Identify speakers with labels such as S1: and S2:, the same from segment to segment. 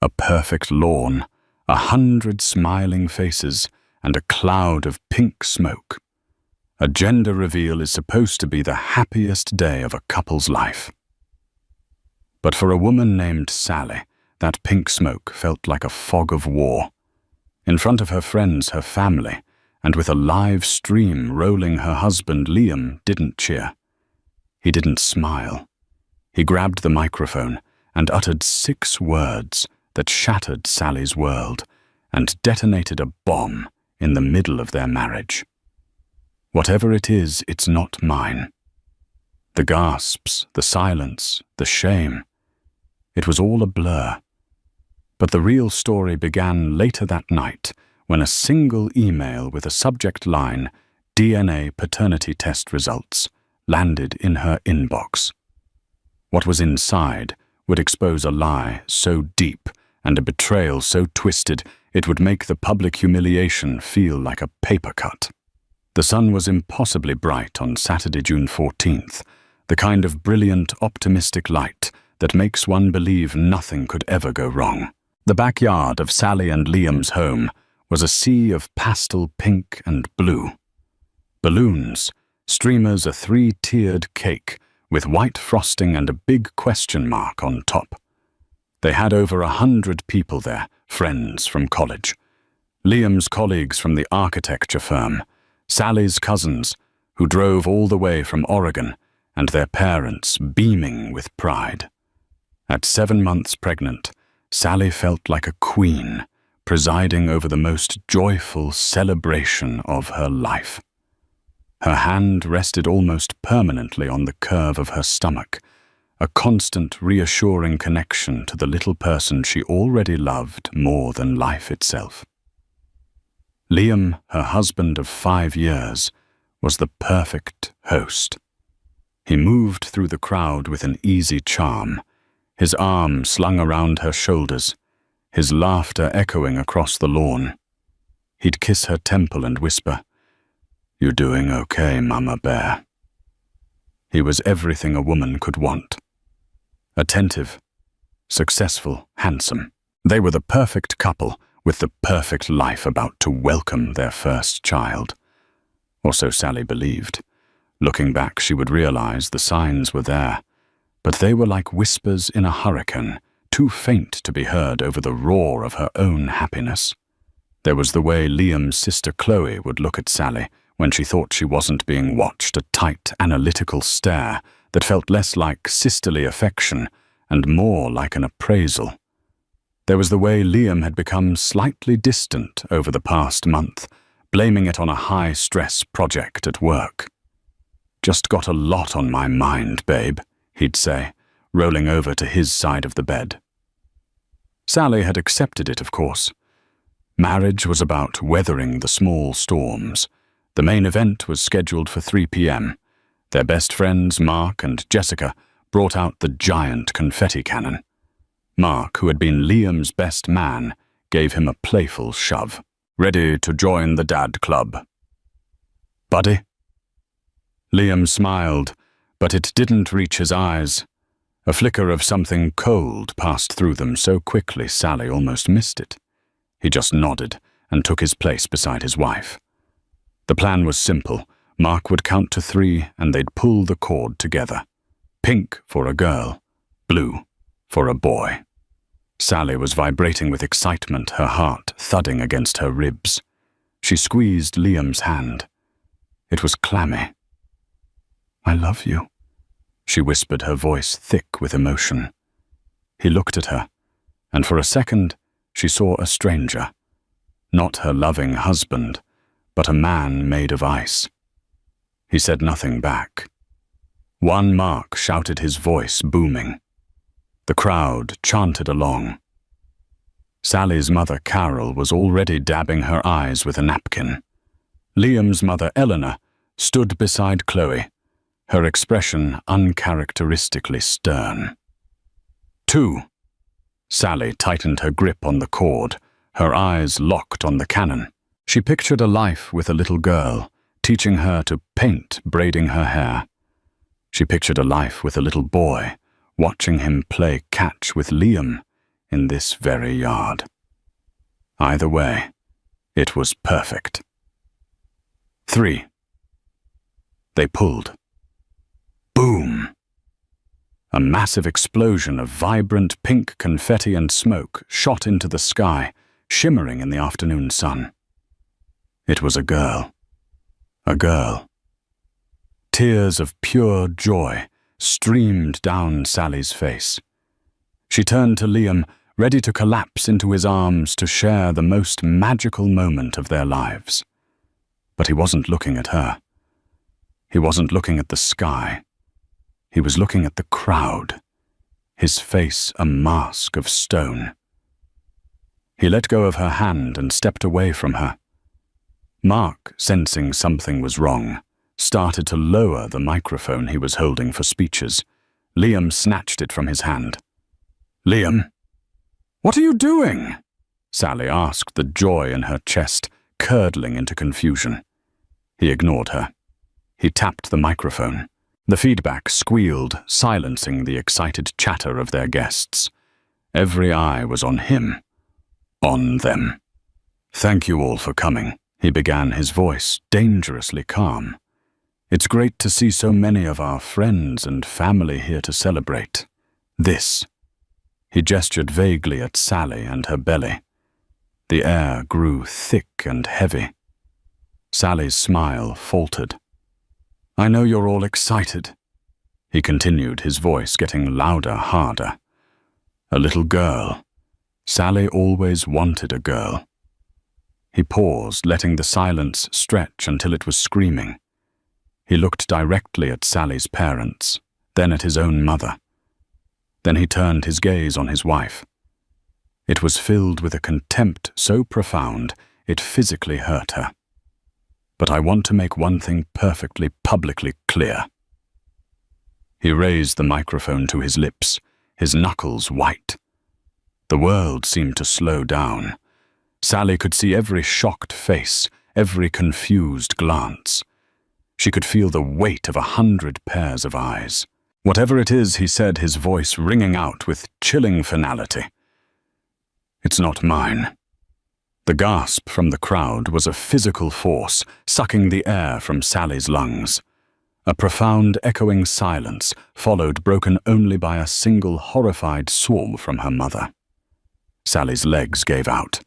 S1: A perfect lawn, 100 smiling faces, and a cloud of pink smoke. A gender reveal is supposed to be the happiest day of a couple's life. But for a woman named Sally, that pink smoke felt like a fog of war. In front of her friends, her family, and with a live stream rolling, her husband Liam didn't cheer. He didn't smile. He grabbed the microphone and uttered 6 words that shattered Sally's world and detonated a bomb in the middle of their marriage. Whatever it is, it's not mine. The gasps, the silence, the shame. It was all a blur. But the real story began later that night when a single email with a subject line, DNA paternity test results, landed in her inbox. What was inside would expose a lie so deep and a betrayal so twisted it would make the public humiliation feel like a paper cut. The sun was impossibly bright on Saturday, June 14th, the kind of brilliant, optimistic light that makes one believe nothing could ever go wrong. The backyard of Sally and Liam's home was a sea of pastel pink and blue. Balloons, streamers, a 3-tiered cake with white frosting and a big question mark on top. They had over 100 people there, friends from college. Liam's colleagues from the architecture firm, Sally's cousins, who drove all the way from Oregon, and their parents beaming with pride. At 7 months pregnant, Sally felt like a queen, presiding over the most joyful celebration of her life. Her hand rested almost permanently on the curve of her stomach, a constant reassuring connection to the little person she already loved more than life itself. Liam, her husband of 5 years, was the perfect host. He moved through the crowd with an easy charm, his arm slung around her shoulders, his laughter echoing across the lawn. He'd kiss her temple and whisper, "You're doing okay, Mama Bear." He was everything a woman could want. Attentive, successful, handsome. They were the perfect couple with the perfect life about to welcome their first child. Or so Sally believed. Looking back, she would realize the signs were there, but they were like whispers in a hurricane, too faint to be heard over the roar of her own happiness. There was the way Liam's sister Chloe would look at Sally when she thought she wasn't being watched, a tight, analytical stare that felt less like sisterly affection and more like an appraisal. There was the way Liam had become slightly distant over the past month, blaming it on a high-stress project at work. "Just got a lot on my mind, babe," he'd say, rolling over to his side of the bed. Sally had accepted it, of course. Marriage was about weathering the small storms. The main event was scheduled for 3 p.m. Their best friends, Mark and Jessica, brought out the giant confetti cannon. Mark, who had been Liam's best man, gave him a playful shove. "Ready to join the dad club, buddy?" Liam smiled, but it didn't reach his eyes. A flicker of something cold passed through them so quickly Sally almost missed it. He just nodded and took his place beside his wife. The plan was simple. Mark would count to 3 and they'd pull the cord together. Pink for a girl, blue for a boy. Sally was vibrating with excitement, her heart thudding against her ribs. She squeezed Liam's hand. It was clammy. "I love you," she whispered, her voice thick with emotion. He looked at her, and for a second she saw a stranger. Not her loving husband, but a man made of ice. He said nothing back. One Mark shouted, his voice booming. The crowd chanted along. Sally's mother, Carol, was already dabbing her eyes with a napkin. Liam's mother, Eleanor, stood beside Chloe, her expression uncharacteristically stern. 2. Sally tightened her grip on the cord, her eyes locked on the cannon. She pictured a life with a little girl, teaching her to paint, braiding her hair. She pictured a life with a little boy, watching him play catch with Liam, in this very yard. Either way, it was perfect. 3. They pulled. Boom! A massive explosion of vibrant pink confetti and smoke shot into the sky, shimmering in the afternoon sun. It was a girl. A girl. Tears of pure joy streamed down Sally's face. She turned to Liam, ready to collapse into his arms to share the most magical moment of their lives. But he wasn't looking at her. He wasn't looking at the sky. He was looking at the crowd, his face a mask of stone. He let go of her hand and stepped away from her. Mark, sensing something was wrong, started to lower the microphone he was holding for speeches. Liam snatched it from his hand. "Liam, what are you doing?" Sally asked, the joy in her chest curdling into confusion. He ignored her. He tapped the microphone. The feedback squealed, silencing the excited chatter of their guests. Every eye was on him. On them. "Thank you all for coming," he began, his voice dangerously calm. "It's great to see so many of our friends and family here to celebrate. This." He gestured vaguely at Sally and her belly. The air grew thick and heavy. Sally's smile faltered. "I know you're all excited," he continued, his voice getting louder, harder. "A little girl. Sally always wanted a girl." He paused, letting the silence stretch until it was screaming. He looked directly at Sally's parents, then at his own mother. Then he turned his gaze on his wife. It was filled with a contempt so profound it physically hurt her. "But I want to make one thing perfectly publicly clear." He raised the microphone to his lips, his knuckles white. The world seemed to slow down. Sally could see every shocked face, every confused glance. She could feel the weight of 100 pairs of eyes. "Whatever it is," he said, his voice ringing out with chilling finality, "it's not mine." The gasp from the crowd was a physical force, sucking the air from Sally's lungs. A profound, echoing silence followed, broken only by a single horrified sob from her mother. Sally's legs gave out.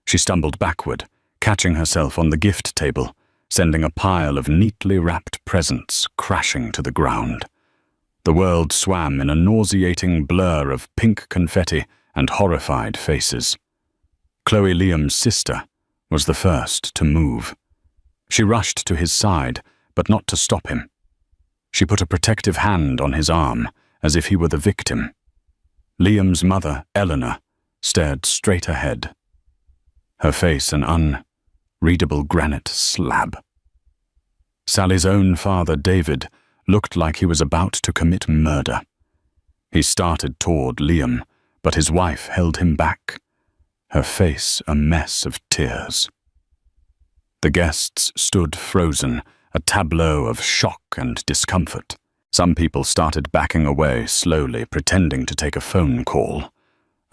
S1: She stumbled backward, catching herself on the gift table, sending a pile of neatly wrapped presents crashing to the ground. The world swam in a nauseating blur of pink confetti and horrified faces. Chloe, Liam's sister, was the first to move. She rushed to his side, but not to stop him. She put a protective hand on his arm, as if he were the victim. Liam's mother, Eleanor, stared straight ahead. Her face an unreadable granite slab. Sally's own father, David, looked like he was about to commit murder. He started toward Liam, but his wife held him back, her face a mess of tears. The guests stood frozen, a tableau of shock and discomfort. Some people started backing away slowly, pretending to take a phone call.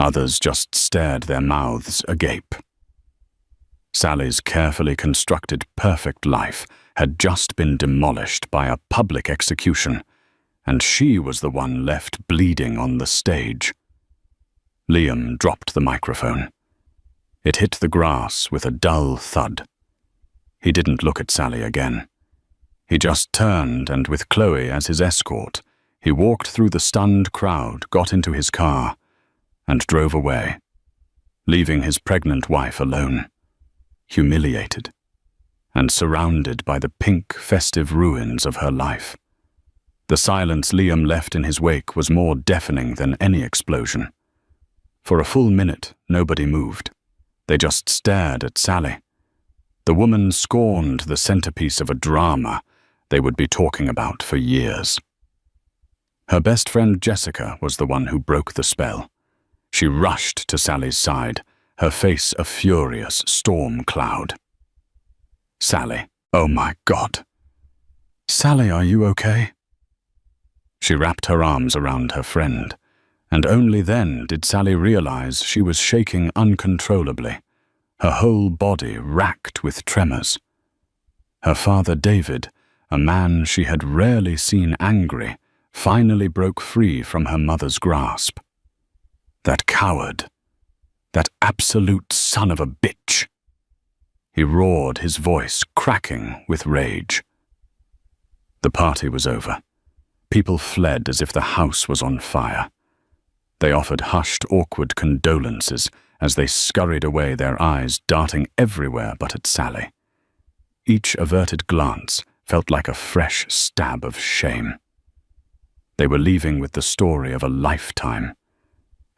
S1: Others just stared, their mouths agape. Sally's carefully constructed perfect life had just been demolished by a public execution, and she was the one left bleeding on the stage. Liam dropped the microphone. It hit the grass with a dull thud. He didn't look at Sally again. He just turned, and with Chloe as his escort, he walked through the stunned crowd, got into his car, and drove away, leaving his pregnant wife alone, humiliated, and surrounded by the pink, festive ruins of her life. The silence Liam left in his wake was more deafening than any explosion. For a full minute, nobody moved. They just stared at Sally. The woman scorned the centerpiece of a drama they would be talking about for years. Her best friend Jessica was the one who broke the spell. She rushed to Sally's side, her face a furious storm cloud. "Sally, oh my God. Sally, are you okay?" She wrapped her arms around her friend, And only then did Sally realize she was shaking uncontrollably, her whole body racked with tremors. Her father David, a man she had rarely seen angry, finally broke free from her mother's grasp. That coward, that absolute son of a bitch. He roared, his voice cracking with rage. The party was over. People fled as if the house was on fire. They offered hushed, awkward condolences as they scurried away, their eyes darting everywhere but at Sally. Each averted glance felt like a fresh stab of shame. They were leaving with the story of a lifetime,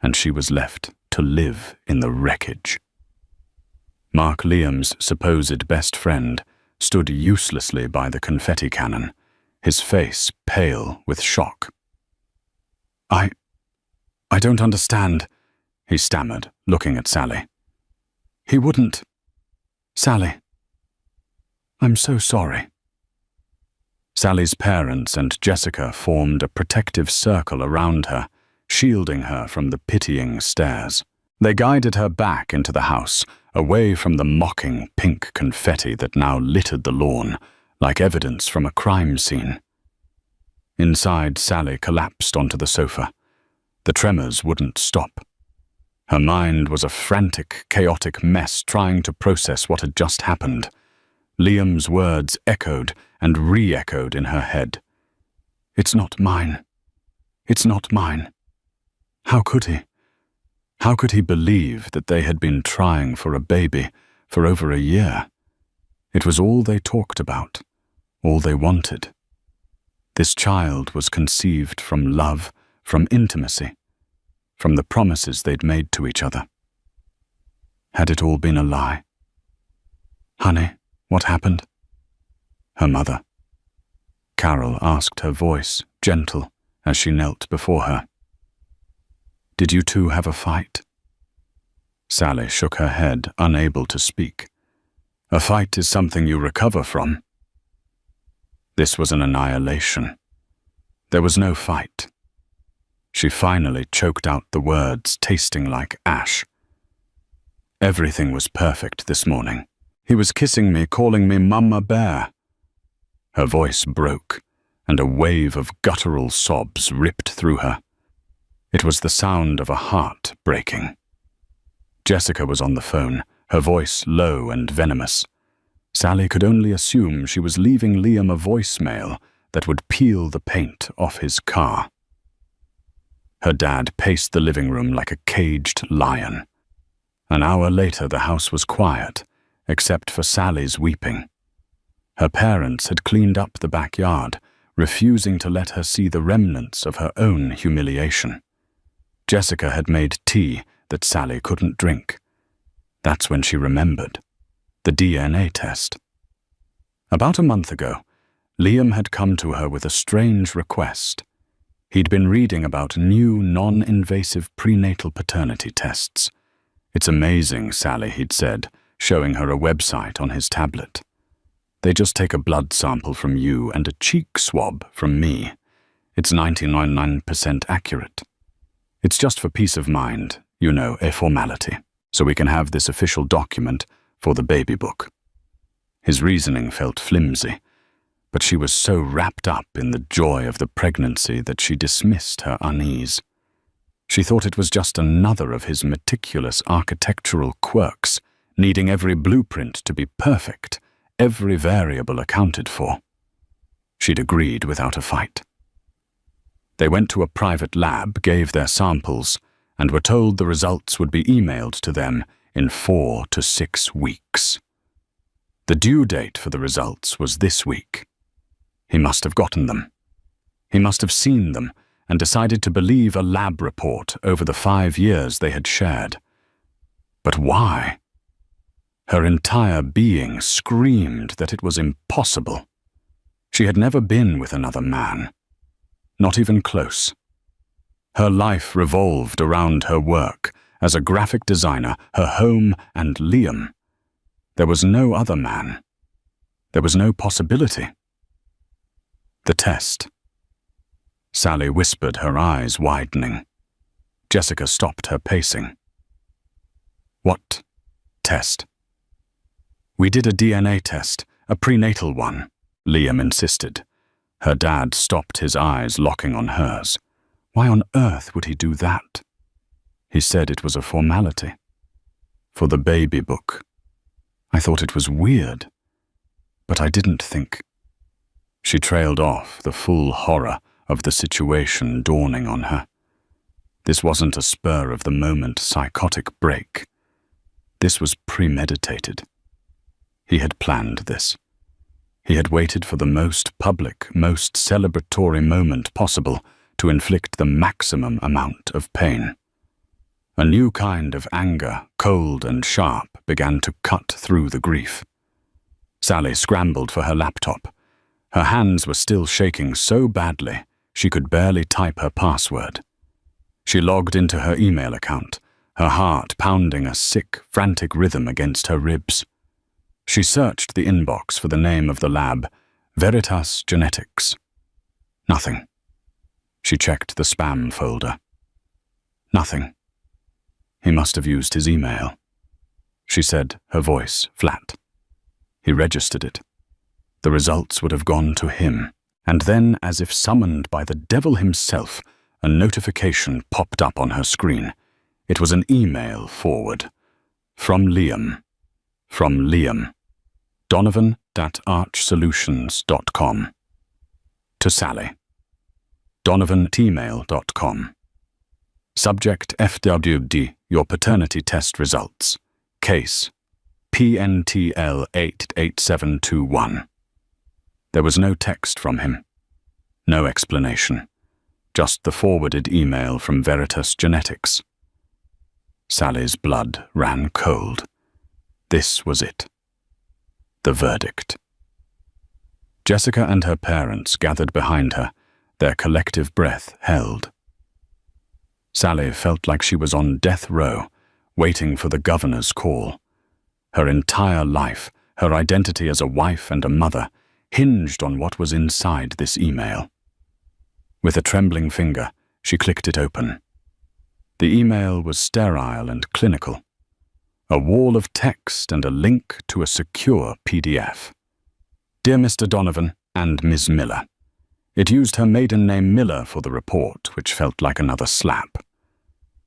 S1: and she was left to live in the wreckage. Mark Liam's supposed best friend stood uselessly by the confetti cannon, his face pale with shock. I don't understand, he stammered, looking at Sally. He wouldn't. Sally. I'm so sorry. Sally's parents and Jessica formed a protective circle around her, shielding her from the pitying stares. They guided her back into the house, away from the mocking pink confetti that now littered the lawn, like evidence from a crime scene. Inside, Sally collapsed onto the sofa. The tremors wouldn't stop. Her mind was a frantic, chaotic mess trying to process what had just happened. Liam's words echoed and re-echoed in her head. It's not mine. It's not mine. How could he? How could he believe that they had been trying for a baby for over a year? It was all they talked about, all they wanted. This child was conceived from love, from intimacy, from the promises they'd made to each other. Had it all been a lie? Honey, what happened? Her mother. Carol asked, her voice gentle as she knelt before her. Did you two have a fight? Sally shook her head, unable to speak. A fight is something you recover from. This was an annihilation. There was no fight. She finally choked out the words, tasting like ash. Everything was perfect this morning. He was kissing me, calling me Mama Bear. Her voice broke, and a wave of guttural sobs ripped through her. It was the sound of a heart breaking. Jessica was on the phone, her voice low and venomous. Sally could only assume she was leaving Liam a voicemail that would peel the paint off his car. Her dad paced the living room like a caged lion. An hour later, the house was quiet, except for Sally's weeping. Her parents had cleaned up the backyard, refusing to let her see the remnants of her own humiliation. Jessica had made tea that Sally couldn't drink. That's when she remembered. The DNA test. About a month ago, Liam had come to her with a strange request. He'd been reading about new non-invasive prenatal paternity tests. It's amazing, Sally, he'd said, showing her a website on his tablet. They just take a blood sample from you and a cheek swab from me. It's 99% accurate. It's just for peace of mind, you know, a formality, so we can have this official document for the baby book. His reasoning felt flimsy, but she was so wrapped up in the joy of the pregnancy that she dismissed her unease. She thought it was just another of his meticulous architectural quirks, needing every blueprint to be perfect, every variable accounted for. She'd agreed without a fight. They went to a private lab, gave their samples, and were told the results would be emailed to them in 4 to 6 weeks. The due date for the results was this week. He must have gotten them. He must have seen them and decided to believe a lab report over the 5 years they had shared. But why? Her entire being screamed that it was impossible. She had never been with another man, not even close. Her life revolved around her work as a graphic designer, her home, and Liam. There was no other man. There was no possibility. The test. Sally whispered, her eyes widening. Jessica stopped her pacing. What test? We did a DNA test, a prenatal one, Liam insisted. Her dad stopped, his eyes locking on hers. Why on earth would he do that? He said it was a formality. For the baby book. I thought it was weird, but I didn't think. She trailed off, the full horror of the situation dawning on her. This wasn't a spur-of-the-moment psychotic break. This was premeditated. He had planned this. He had waited for the most public, most celebratory moment possible to inflict the maximum amount of pain. A new kind of anger, cold and sharp, began to cut through the grief. Sally scrambled for her laptop. Her hands were still shaking so badly she could barely type her password. She logged into her email account, her heart pounding a sick, frantic rhythm against her ribs. She searched the inbox for the name of the lab, Veritas Genetics. Nothing. She checked the spam folder. Nothing. He must have used his email, she said, her voice flat. He registered it. The results would have gone to him, and then, as if summoned by the devil himself, a notification popped up on her screen. It was an email forward. From Liam. Donovan@archsolutions.com. To Sally. Donovan@email.com. Subject FWD, your paternity test results. Case PNTL 88721. There was no text from him. No explanation. Just the forwarded email from Veritas Genetics. Sally's blood ran cold. This was it. The verdict. Jessica and her parents gathered behind her, their collective breath held. Sally felt like she was on death row, waiting for the governor's call. Her entire life, her identity as a wife and a mother, hinged on what was inside this email. With a trembling finger, she clicked it open. The email was sterile and clinical. A wall of text and a link to a secure PDF. Dear Mr. Donovan and Ms. Miller. It used her maiden name Miller for the report, which felt like another slap.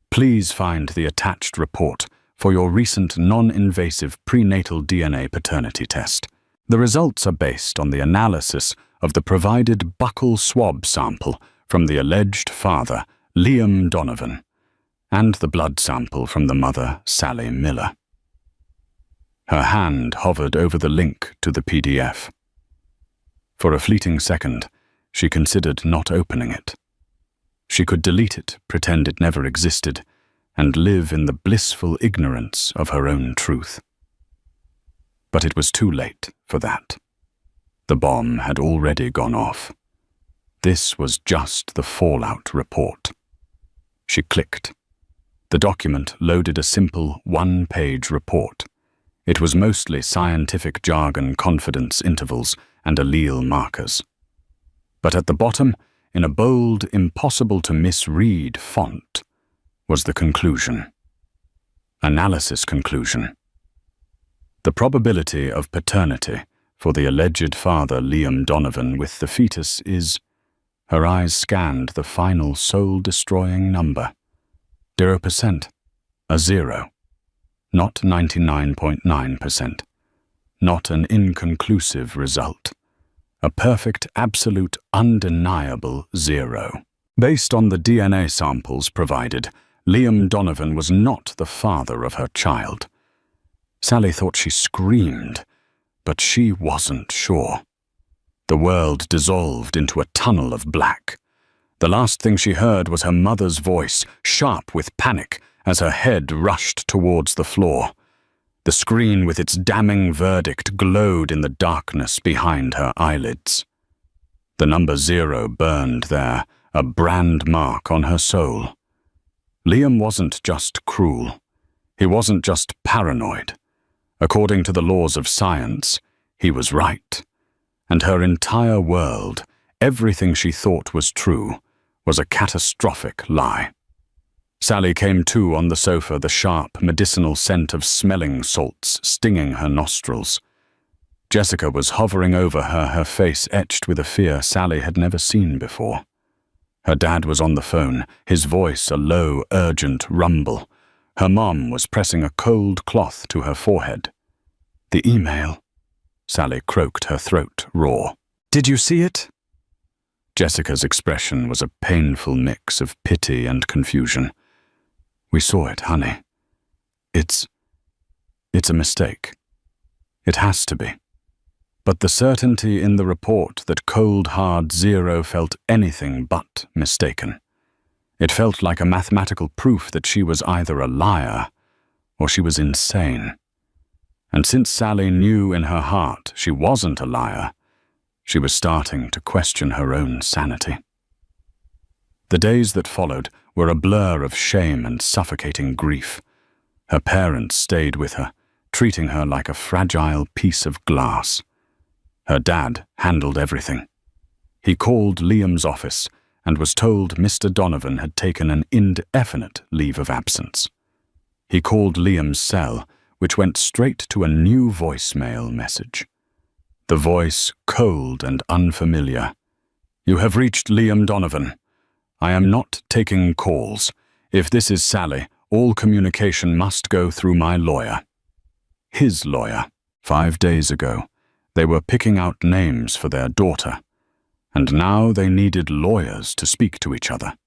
S1: Please find the attached report for your recent non-invasive prenatal DNA paternity test. The results are based on the analysis of the provided buccal swab sample from the alleged father, Liam Donovan, and the blood sample from the mother, Sally Miller. Her hand hovered over the link to the PDF. For a fleeting second, she considered not opening it. She could delete it, pretend it never existed, and live in the blissful ignorance of her own truth. But it was too late for that. The bomb had already gone off. This was just the fallout report. She clicked. The document loaded a simple one-page report. It was mostly scientific jargon, confidence intervals, and allele markers. But at the bottom, in a bold, impossible-to-misread font, was the conclusion. Analysis conclusion. The probability of paternity for the alleged father Liam Donovan with the fetus is... Her eyes scanned the final soul-destroying number. 0%. A 0. Not 99.9%. Not an inconclusive result. A perfect, absolute, undeniable 0. Based on the DNA samples provided, Liam Donovan was not the father of her child. Sally thought she screamed, but she wasn't sure. The world dissolved into a tunnel of black. The last thing she heard was her mother's voice, sharp with panic, as her head rushed towards the floor. The screen with its damning verdict glowed in the darkness behind her eyelids. The number 0 burned there, a brand mark on her soul. Liam wasn't just cruel. He wasn't just paranoid. According to the laws of science, he was right. And her entire world, everything she thought was true, was a catastrophic lie. Sally came to on the sofa, the sharp, medicinal scent of smelling salts stinging her nostrils. Jessica was hovering over her, her face etched with a fear Sally had never seen before. Her dad was on the phone, his voice a low, urgent rumble. Her mom was pressing a cold cloth to her forehead. "The email," Sally croaked, her throat raw. "Did you see it?" Jessica's expression was a painful mix of pity and confusion. "We saw it, honey. It's a mistake. It has to be." But the certainty in the report that cold, hard zero felt anything but mistaken. It felt like a mathematical proof that she was either a liar or she was insane. And since Sally knew in her heart she wasn't a liar, she was starting to question her own sanity. The days that followed were a blur of shame and suffocating grief. Her parents stayed with her, treating her like a fragile piece of glass. Her dad handled everything. He called Liam's office and was told Mr. Donovan had taken an indefinite leave of absence. He called Liam's cell, which went straight to a new voicemail message. The voice cold and unfamiliar. "You have reached Liam Donovan. I am not taking calls. If this is Sally, all communication must go through my lawyer." His lawyer. 5 days ago, they were picking out names for their daughter, and now they needed lawyers to speak to each other.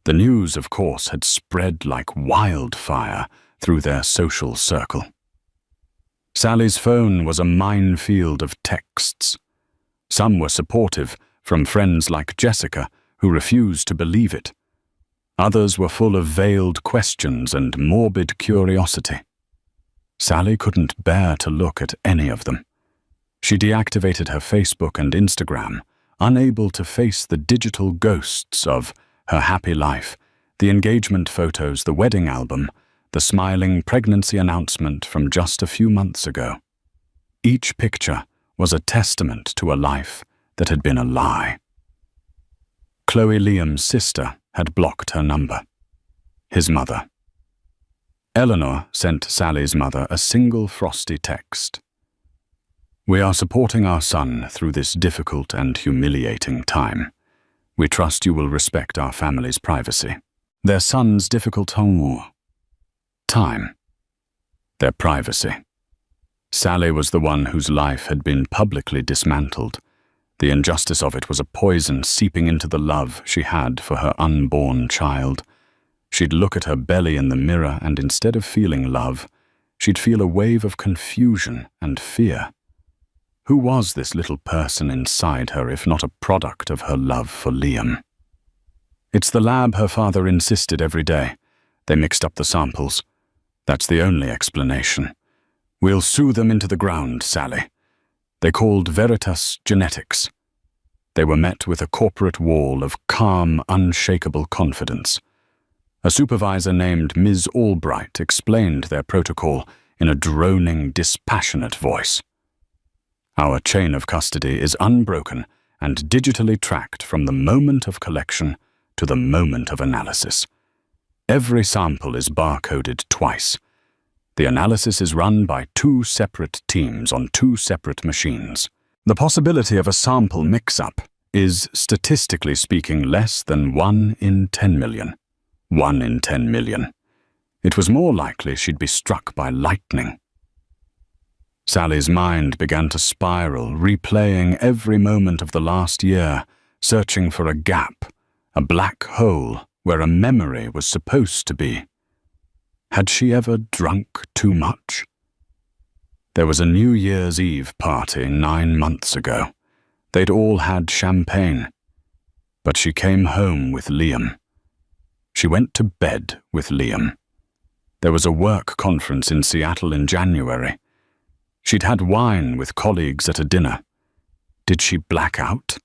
S1: The news, of course, had spread like wildfire through their social circle. Sally's phone was a minefield of texts. Some were supportive, from friends like Jessica, who refused to believe it. Others were full of veiled questions and morbid curiosity. Sally couldn't bear to look at any of them. She deactivated her Facebook and Instagram, unable to face the digital ghosts of her happy life, the engagement photos, the wedding album, the smiling pregnancy announcement from just a few months ago. Each picture was a testament to a life that had been a lie. Chloe Liam's sister had blocked her number. His mother. Eleanor sent Sally's mother a single frosty text. "We are supporting our son through this difficult and humiliating time. We trust you will respect our family's privacy." Their son's difficult time. Their privacy. Sally was the one whose life had been publicly dismantled. The injustice of it was a poison seeping into the love she had for her unborn child. She'd look at her belly in the mirror, and instead of feeling love, she'd feel a wave of confusion and fear. Who was this little person inside her if not a product of her love for Liam? It's the lab, her father insisted every day. They mixed up the samples. That's the only explanation. "We'll sue them into the ground, Sally." They called Veritas Genetics. They were met with a corporate wall of calm, unshakable confidence. A supervisor named Ms. Albright explained their protocol in a droning, dispassionate voice. "Our chain of custody is unbroken and digitally tracked from the moment of collection to the moment of analysis. Every sample is barcoded twice. The analysis is run by 2 separate teams on 2 separate machines. The possibility of a sample mix-up is, statistically speaking, less than 1 in 10 million. 1 in 10 million. It was more likely she'd be struck by lightning." Sally's mind began to spiral, replaying every moment of the last year, searching for a gap, a black hole where a memory was supposed to be. Had she ever drunk too much? There was a New Year's Eve party 9 months ago. They'd all had champagne. But she came home with Liam. She went to bed with Liam. There was a work conference in Seattle in January. She'd had wine with colleagues at a dinner. Did she black out?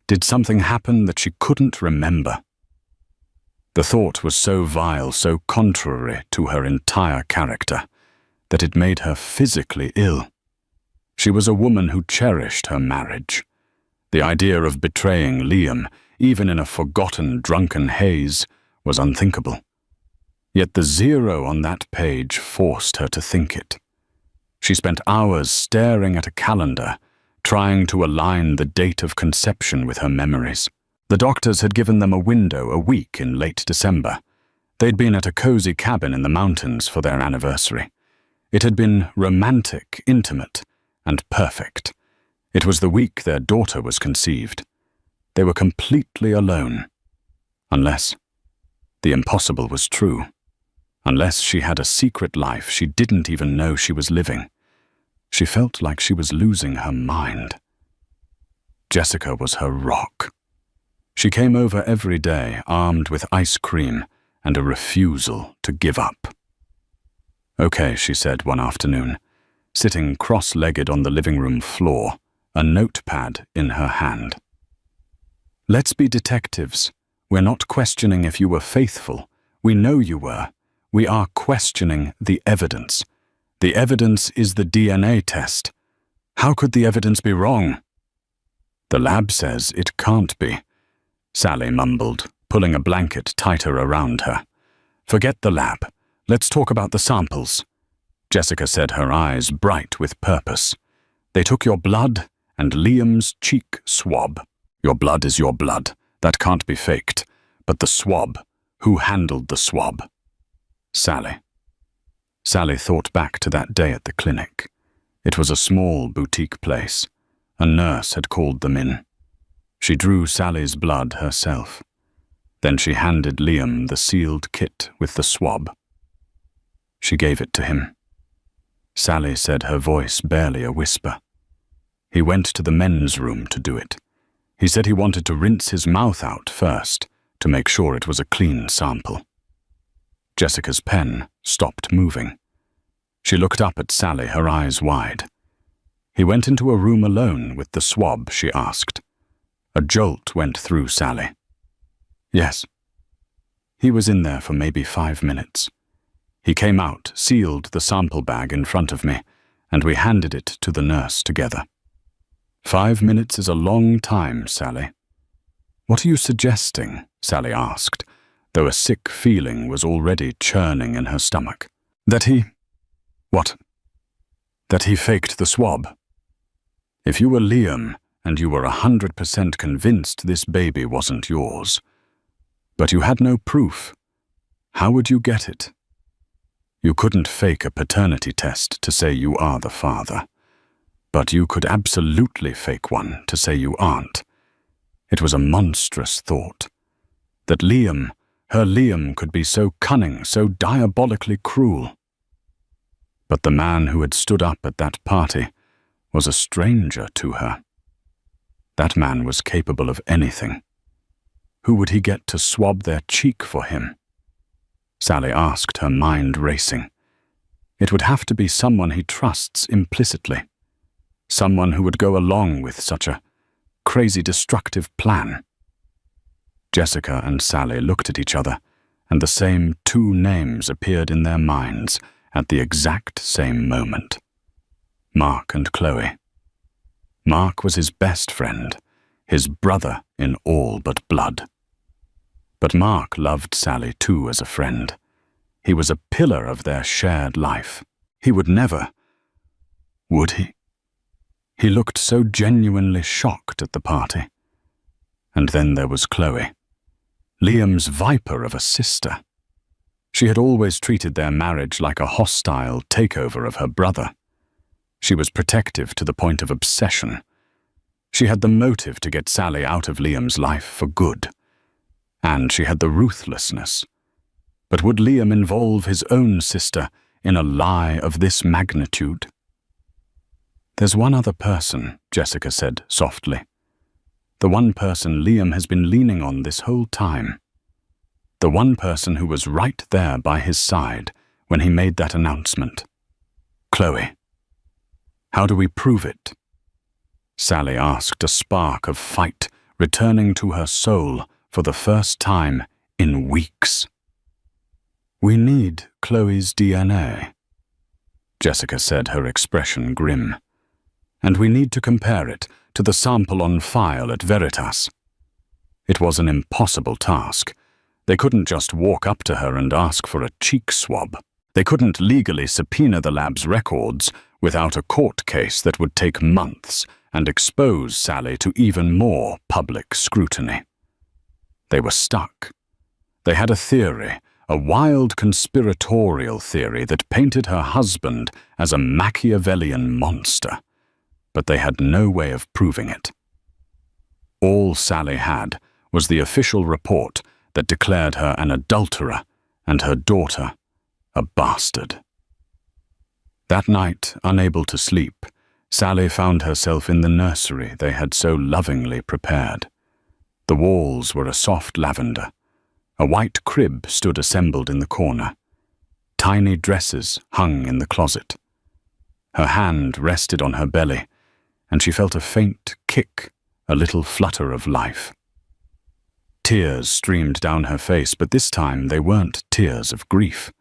S1: Did something happen that she couldn't remember? The thought was so vile, so contrary to her entire character, that it made her physically ill. She was a woman who cherished her marriage. The idea of betraying Liam, even in a forgotten, drunken haze, was unthinkable. Yet the 0 on that page forced her to think it. She spent hours staring at a calendar, trying to align the date of conception with her memories. The doctors had given them a window a week in late December. They'd been at a cozy cabin in the mountains for their anniversary. It had been romantic, intimate, and perfect. It was the week their daughter was conceived. They were completely alone. Unless the impossible was true. Unless she had a secret life she didn't even know she was living. She felt like she was losing her mind. Jessica was her rock. She came over every day armed with ice cream and a refusal to give up. "Okay," she said one afternoon, sitting cross-legged on the living room floor, a notepad in her hand. "Let's be detectives. We're not questioning if you were faithful. We know you were. We are questioning the evidence. The evidence is the DNA test. How could the evidence be wrong?" "The lab says it can't be," Sally mumbled, pulling a blanket tighter around her. "Forget the lab. Let's talk about the samples," Jessica said, her eyes bright with purpose. "They took your blood and Liam's cheek swab. Your blood is your blood. That can't be faked. But the swab, who handled the swab?" "Sally." Sally thought back to that day at the clinic. It was a small boutique place. A nurse had called them in. She drew Sally's blood herself. Then she handed Liam the sealed kit with the swab. She gave it to him. Sally said, her voice barely a whisper. He went to the men's room to do it. He said he wanted to rinse his mouth out first to make sure it was a clean sample. Jessica's pen stopped moving. She looked up at Sally, her eyes wide. "He went into a room alone with the swab?" she asked. A jolt went through Sally. "Yes." "He was in there for maybe 5 minutes. He came out, sealed the sample bag in front of me, and we handed it to the nurse together." 5 minutes is a long time, Sally." "What are you suggesting?" Sally asked, though a sick feeling was already churning in her stomach. "That he—" "What?" "That he faked the swab. If you were Liam and you were 100% convinced this baby wasn't yours, but you had no proof, how would you get it? You couldn't fake a paternity test to say you are the father, but you could absolutely fake one to say you aren't. It was a monstrous thought. That Liam, her Liam, could be so cunning, so diabolically cruel. But the man who had stood up at that party was a stranger to her. That man was capable of anything. Who would he get to swab their cheek for him? Sally asked, her mind racing. It would have to be someone he trusts implicitly. Someone who would go along with such a crazy, destructive plan. Jessica and Sally looked at each other, and the same 2 names appeared in their minds at the exact same moment. Mark and Chloe. Mark was his best friend, his brother in all but blood. But Mark loved Sally too as a friend. He was a pillar of their shared life. He would never... Would he? He looked so genuinely shocked at the party. And then there was Chloe, Liam's viper of a sister. She had always treated their marriage like a hostile takeover of her brother. She was protective to the point of obsession. She had the motive to get Sally out of Liam's life for good. And she had the ruthlessness. But would Liam involve his own sister in a lie of this magnitude? "There's one other person," Jessica said softly. "The one person Liam has been leaning on this whole time. The one person who was right there by his side when he made that announcement. Chloe. How do we prove it?" Sally asked, a spark of fight returning to her soul for the first time in weeks. "We need Chloe's DNA," Jessica said, her expression grim. "And we need to compare it to the sample on file at Veritas." It was an impossible task. They couldn't just walk up to her and ask for a cheek swab. They couldn't legally subpoena the lab's records without a court case that would take months and expose Sally to even more public scrutiny. They were stuck. They had a theory, a wild conspiratorial theory that painted her husband as a Machiavellian monster, but they had no way of proving it. All Sally had was the official report that declared her an adulterer and her daughter a bastard. That night, unable to sleep, Sally found herself in the nursery they had so lovingly prepared. The walls were a soft lavender. A white crib stood assembled in the corner. Tiny dresses hung in the closet. Her hand rested on her belly, and she felt a faint kick, a little flutter of life. Tears streamed down her face, but this time they weren't tears of grief.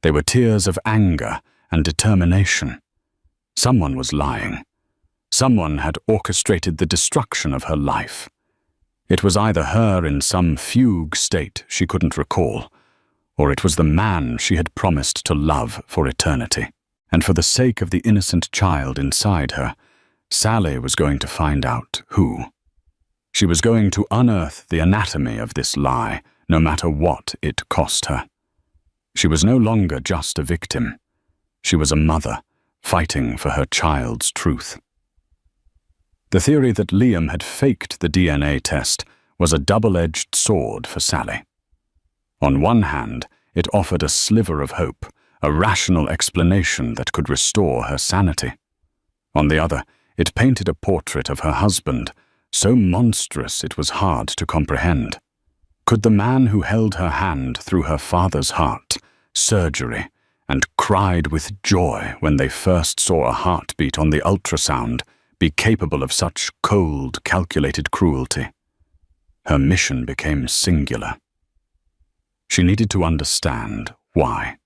S1: They were tears of anger and determination. Someone was lying. Someone had orchestrated the destruction of her life. It was either her in some fugue state she couldn't recall, or it was the man she had promised to love for eternity. And for the sake of the innocent child inside her, Sally was going to find out who. She was going to unearth the anatomy of this lie, no matter what it cost her. She was no longer just a victim. She was a mother, fighting for her child's truth. The theory that Liam had faked the DNA test was a double-edged sword for Sally. On one hand, it offered a sliver of hope, a rational explanation that could restore her sanity. On the other, it painted a portrait of her husband, so monstrous it was hard to comprehend. Could the man who held her hand through her father's heart, surgery, and cried with joy when they first saw a heartbeat on the ultrasound be capable of such cold, calculated cruelty? Her mission became singular. She needed to understand why.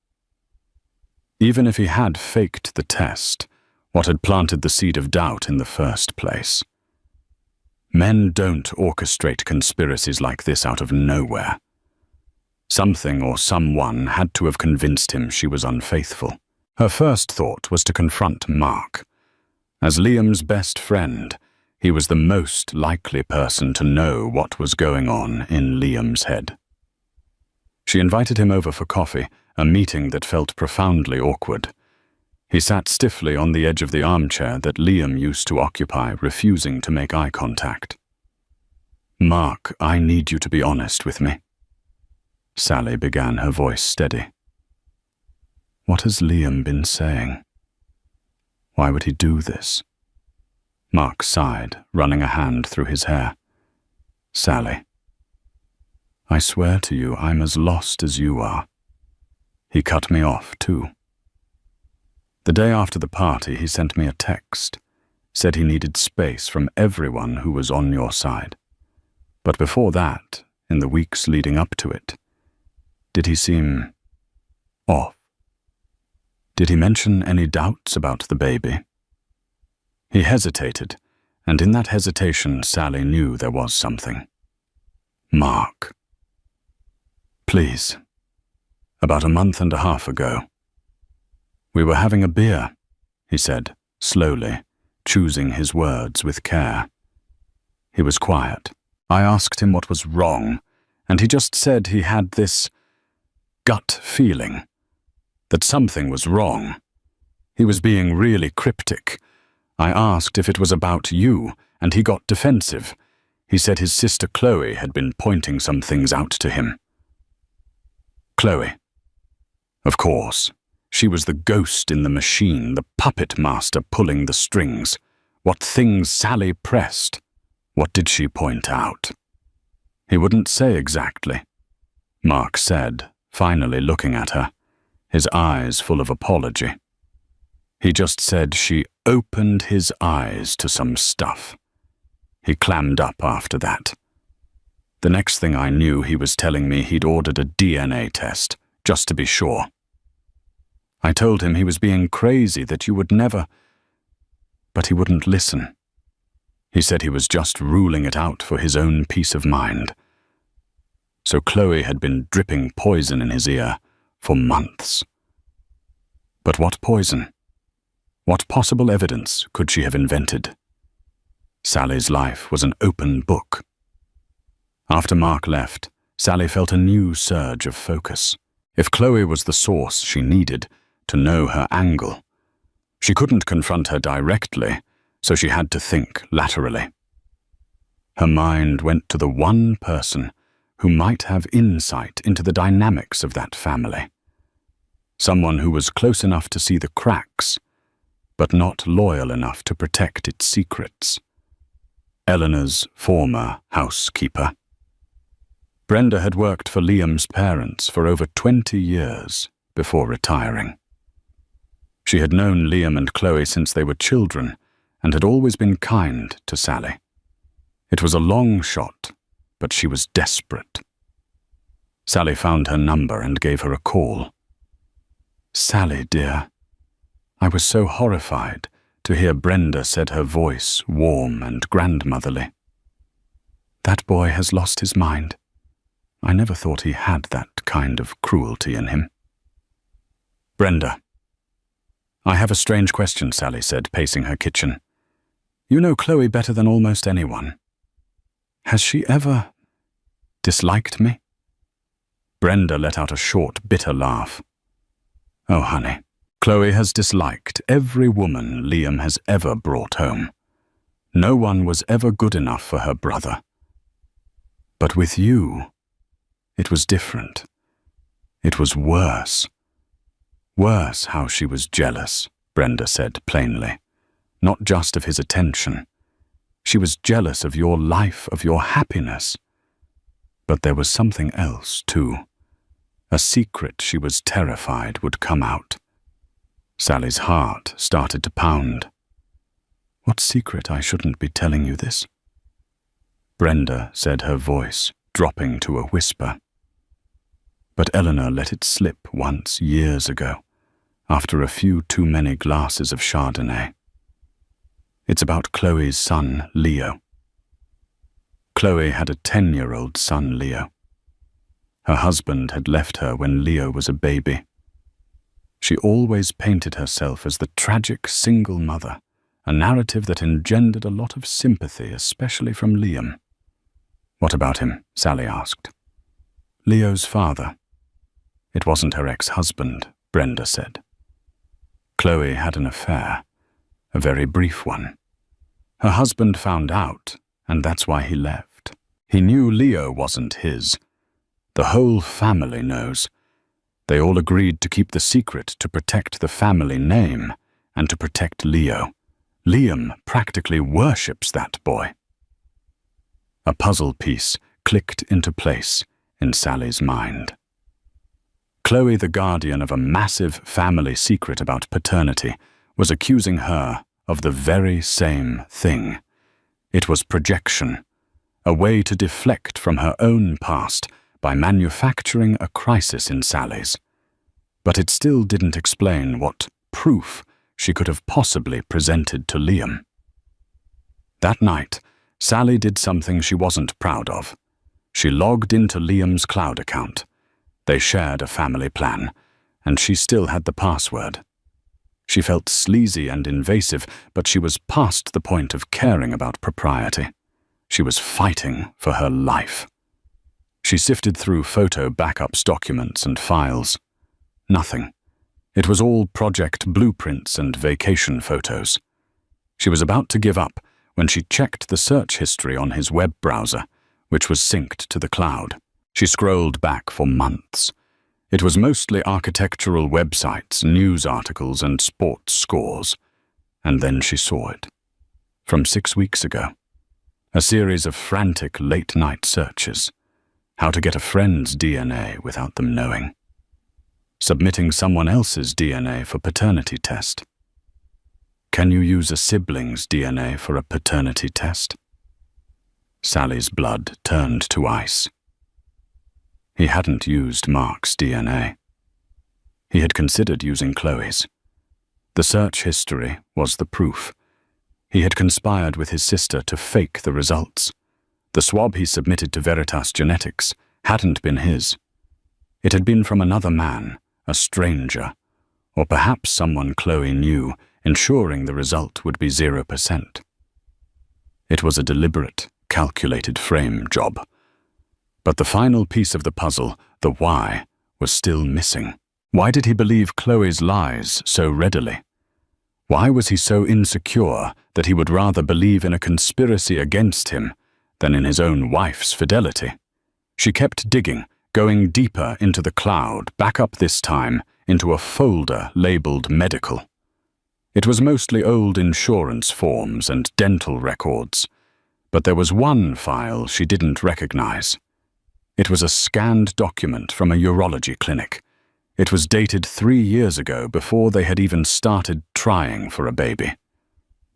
S1: Even if he had faked the test, what had planted the seed of doubt in the first place? Men don't orchestrate conspiracies like this out of nowhere. Something or someone had to have convinced him she was unfaithful. Her first thought was to confront Mark. As Liam's best friend, he was the most likely person to know what was going on in Liam's head. She invited him over for coffee, a meeting that felt profoundly awkward. He sat stiffly on the edge of the armchair that Liam used to occupy, refusing to make eye contact. "Mark, I need you to be honest with me." Sally began, her voice steady. "What has Liam been saying? Why would he do this?" Mark sighed, running a hand through his hair. "Sally, I swear to you I'm as lost as you are. He cut me off, too. The day after the party, he sent me a text, said he needed space from everyone who was on your side. But before that, in the weeks leading up to it, did he seem off? Did he mention any doubts about the baby?" He hesitated, and in that hesitation Sally knew there was something. "Mark. Please. About a month and a half ago. We were having a beer," he said, slowly, choosing his words with care. He was quiet. I asked him what was wrong, and he just said he had this gut feeling that something was wrong. He was being really cryptic. I asked if it was about you, and he got defensive. He said his sister Chloe had been pointing some things out to him. Chloe. Of course. She was the ghost in the machine, the puppet master pulling the strings. What things Sally pressed. What did she point out? He wouldn't say exactly. Mark said, finally looking at her, his eyes full of apology. He just said she opened his eyes to some stuff. He clammed up after that. The next thing I knew, he was telling me he'd ordered a DNA test, just to be sure. I told him he was being crazy, that you would never... But he wouldn't listen. He said he was just ruling it out for his own peace of mind. so Chloe had been dripping poison in his ear for months. But what poison? What possible evidence could she have invented? Sally's life was an open book. After Mark left, Sally felt a new surge of focus. If Chloe was the source she needed to know her angle, she couldn't confront her directly, so she had to think laterally. Her mind went to the one person who might have insight into the dynamics of that family. Someone who was close enough to see the cracks, but not loyal enough to protect its secrets. Eleanor's former housekeeper. Brenda had worked for Liam's parents for over 20 years before retiring. She had known Liam and Chloe since they were children and had always been kind to Sally. It was a long shot, but she was desperate. Sally found her number and gave her a call. "Sally, dear." I was so horrified to hear Brenda, said her voice warm and grandmotherly. "That boy has lost his mind. I never thought he had that kind of cruelty in him." "Brenda." "I have a strange question," Sally said, pacing her kitchen. "You know Chloe better than almost anyone. Has she ever disliked me?" Brenda let out a short, bitter laugh. "Oh, honey, Chloe has disliked every woman Liam has ever brought home. No one was ever good enough for her brother. But with you, it was different. It was worse. Worse how she was jealous," Brenda said plainly. "Not just of his attention. She was jealous of your life, of your happiness. But there was something else, too. A secret she was terrified would come out." Sally's heart started to pound. "What secret? I shouldn't be telling you this." Brenda said, her voice dropping to a whisper. "But Eleanor let it slip once years ago, after a few too many glasses of Chardonnay. It's about Chloe's son, Leo." Chloe had a 10-year-old son, Leo. Her husband had left her when Leo was a baby. She always painted herself as the tragic single mother, a narrative that engendered a lot of sympathy, especially from Liam. "What about him?" Sally asked. "Leo's father." "It wasn't her ex-husband," Brenda said. "Chloe had an affair, a very brief one. Her husband found out, and that's why he left. He knew Leo wasn't his. The whole family knows. They all agreed to keep the secret to protect the family name and to protect Leo. Liam practically worships that boy." A puzzle piece clicked into place in Sally's mind. Chloe, the guardian of a massive family secret about paternity, was accusing her of the very same thing. It was projection, a way to deflect from her own past by manufacturing a crisis in Sally's. But it still didn't explain what proof she could have possibly presented to Liam. That night, Sally did something she wasn't proud of. She logged into Liam's cloud account. They shared a family plan, and she still had the password. She felt sleazy and invasive, but she was past the point of caring about propriety. She was fighting for her life. She sifted through photo backups, documents, and files. Nothing. It was all project blueprints and vacation photos. She was about to give up when she checked the search history on his web browser, which was synced to the cloud. She scrolled back for months. It was mostly architectural websites, news articles, and sports scores. And then she saw it. From 6 weeks ago. A series of frantic late-night searches. How to get a friend's DNA without them knowing. Submitting someone else's DNA for paternity test. Can you use a sibling's DNA for a paternity test? Sally's blood turned to ice. He hadn't used Mark's DNA. He had considered using Chloe's. The search history was the proof. He had conspired with his sister to fake the results. The swab he submitted to Veritas Genetics hadn't been his. It had been from another man, a stranger, or perhaps someone Chloe knew, ensuring the result would be 0%. It was a deliberate, calculated frame job. But the final piece of the puzzle, the why, was still missing. Why did he believe Chloe's lies so readily? Why was he so insecure that he would rather believe in a conspiracy against him than in his own wife's fidelity? She kept digging, going deeper into the cloud, back up this time into a folder labeled medical. It was mostly old insurance forms and dental records, but there was one file she didn't recognize. It was a scanned document from a urology clinic. It was dated 3 years ago, before they had even started trying for a baby.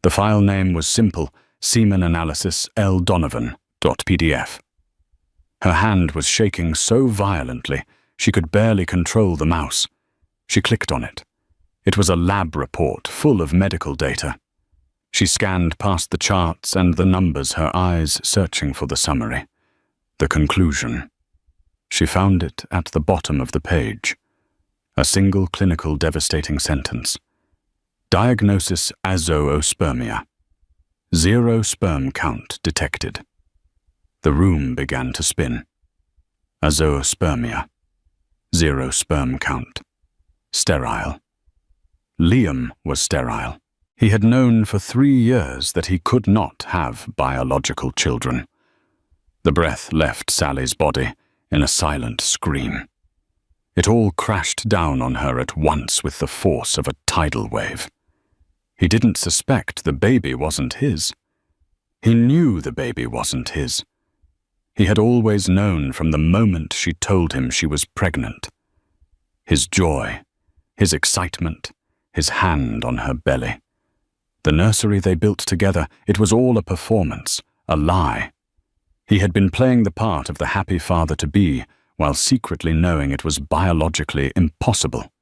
S1: The file name was simple: Semen Analysis L. Donovan.pdf. Her hand was shaking so violently she could barely control the mouse. She clicked on it. It was a lab report full of medical data. She scanned past the charts and the numbers, her eyes searching for the summary. The conclusion. She found it at the bottom of the page. A single clinical devastating sentence. Diagnosis: azoospermia. 0 sperm count detected. The room began to spin. Azoospermia. 0 sperm count. Sterile. Liam was sterile. He had known for 3 years that he could not have biological children. The breath left Sally's body in a silent scream. It all crashed down on her at once with the force of a tidal wave. He didn't suspect the baby wasn't his. He knew the baby wasn't his. He had always known from the moment she told him she was pregnant. His joy, his excitement, his hand on her belly. The nursery they built together, it was all a performance, a lie. He had been playing the part of the happy father-to-be, while secretly knowing it was biologically impossible.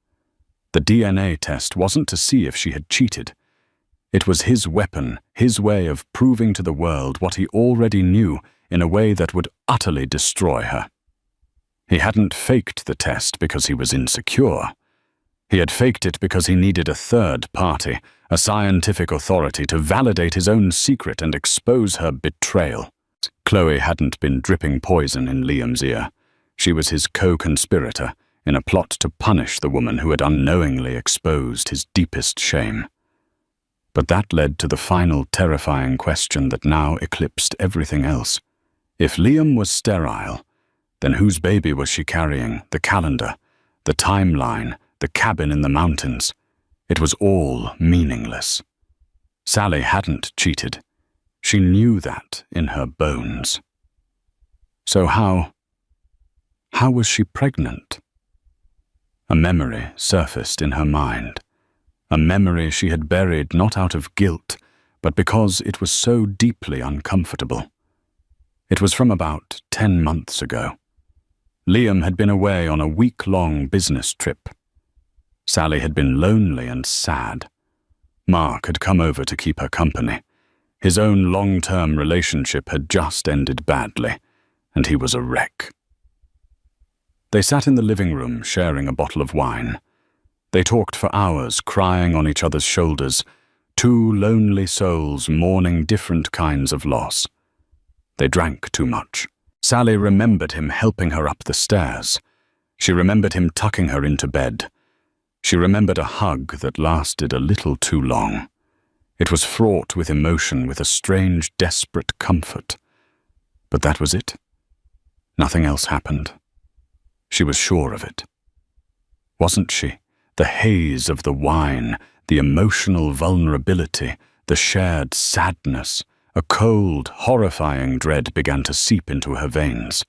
S1: The DNA test wasn't to see if she had cheated. It was his weapon, his way of proving to the world what he already knew in a way that would utterly destroy her. He hadn't faked the test because he was insecure. He had faked it because he needed a third party, a scientific authority, to validate his own secret and expose her betrayal. Chloe hadn't been dripping poison in Liam's ear. She was his co-conspirator in a plot to punish the woman who had unknowingly exposed his deepest shame. But that led to the final terrifying question that now eclipsed everything else. If Liam was sterile, then whose baby was she carrying? The calendar, the timeline, the cabin in the mountains. It was all meaningless. Sally hadn't cheated. She knew that in her bones. So how was she pregnant? A memory surfaced in her mind. A memory she had buried not out of guilt, but because it was so deeply uncomfortable. It was from about 10 months ago. Liam had been away on a week-long business trip. Sally had been lonely and sad. Mark had come over to keep her company. His own long-term relationship had just ended badly, and he was a wreck. They sat in the living room, sharing a bottle of wine. They talked for hours, crying on each other's shoulders, two lonely souls mourning different kinds of loss. They drank too much. Sally remembered him helping her up the stairs. She remembered him tucking her into bed. She remembered a hug that lasted a little too long. It was fraught with emotion, with a strange, desperate comfort. But that was it. Nothing else happened. She was sure of it. Wasn't she? The haze of the wine, the emotional vulnerability, the shared sadness, a cold, horrifying dread began to seep into her veins.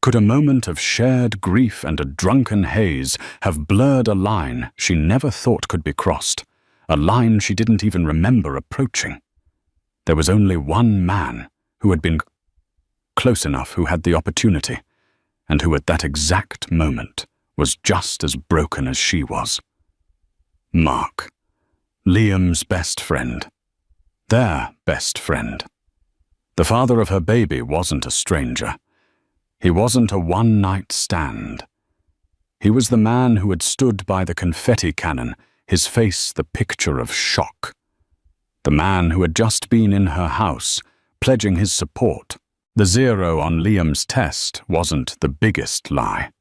S1: Could a moment of shared grief and a drunken haze have blurred a line she never thought could be crossed, a line she didn't even remember approaching? There was only one man who had been close enough, who had the opportunity, and who at that exact moment was just as broken as she was. Mark. Liam's best friend. Their best friend. The father of her baby wasn't a stranger. He wasn't a one-night stand. He was the man who had stood by the confetti cannon, his face the picture of shock. The man who had just been in her house, pledging his support. The 0 on Liam's test wasn't the biggest lie.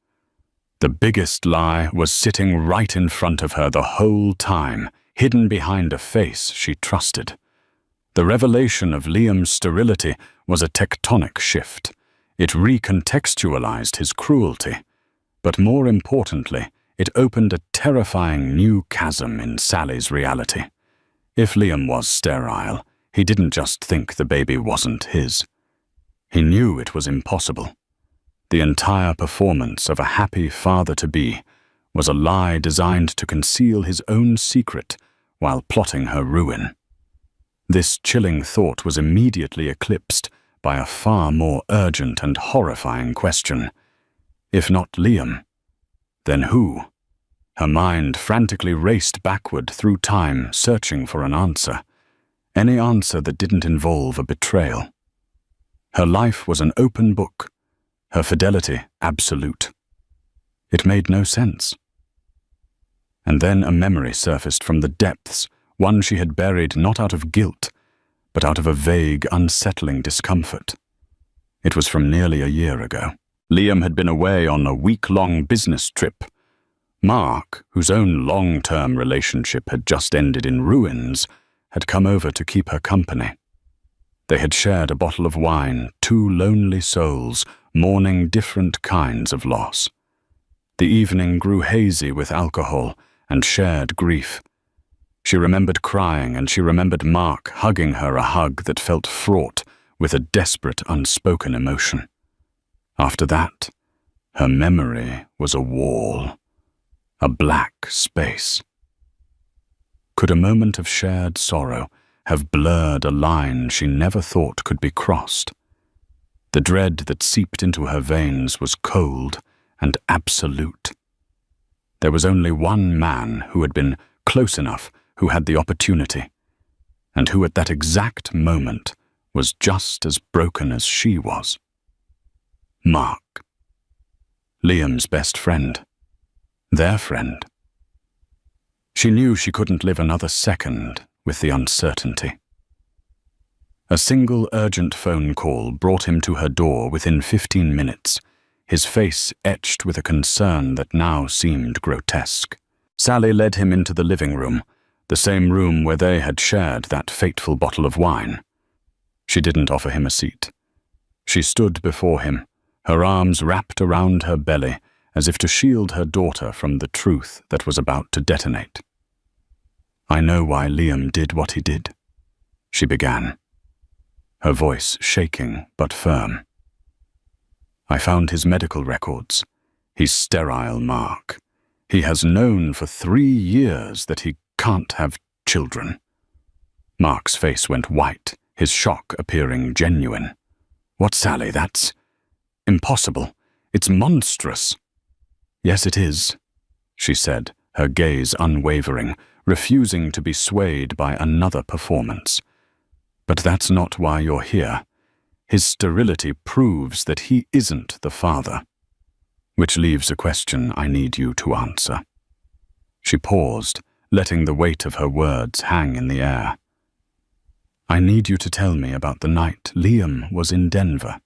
S1: The biggest lie was sitting right in front of her the whole time, hidden behind a face she trusted. The revelation of Liam's sterility was a tectonic shift. It recontextualized his cruelty. But more importantly, it opened a terrifying new chasm in Sally's reality. If Liam was sterile, he didn't just think the baby wasn't his. He knew it was impossible. The entire performance of a happy father-to-be was a lie designed to conceal his own secret while plotting her ruin. This chilling thought was immediately eclipsed by a far more urgent and horrifying question. If not Liam, then who? Her mind frantically raced backward through time, searching for an answer. Any answer that didn't involve a betrayal. Her life was an open book, her fidelity absolute. It made no sense. And then a memory surfaced from the depths, one she had buried not out of guilt, but out of a vague, unsettling discomfort. It was from nearly a year ago. Liam had been away on a week-long business trip. Mark, whose own long-term relationship had just ended in ruins, had come over to keep her company. They had shared a bottle of wine, two lonely souls, mourning different kinds of loss. The evening grew hazy with alcohol and shared grief. She remembered crying, and she remembered Mark hugging her, a hug that felt fraught with a desperate, unspoken emotion. After that, her memory was a wall, a black space. Could a moment of shared sorrow have blurred a line she never thought could be crossed? The dread that seeped into her veins was cold and absolute. There was only one man who had been close enough, who had the opportunity, and who at that exact moment was just as broken as she was. Mark. Liam's best friend. Their friend. She knew she couldn't live another second with the uncertainty. A single urgent phone call brought him to her door within 15 minutes, his face etched with a concern that now seemed grotesque. Sally led him into the living room, the same room where they had shared that fateful bottle of wine. She didn't offer him a seat. She stood before him, her arms wrapped around her belly, as if to shield her daughter from the truth that was about to detonate. "I know why Liam did what he did," she began, her voice shaking but firm. "I found his medical records. He's sterile, Mark. He has known for 3 years that he can't have children." Mark's face went white, his shock appearing genuine. "What, Sally? That's impossible. It's monstrous." "Yes, it is," she said, her gaze unwavering, refusing to be swayed by another performance. "But that's not why you're here. His sterility proves that he isn't the father. Which leaves a question I need you to answer." She paused, letting the weight of her words hang in the air. "I need you to tell me about the night Liam was in Denver."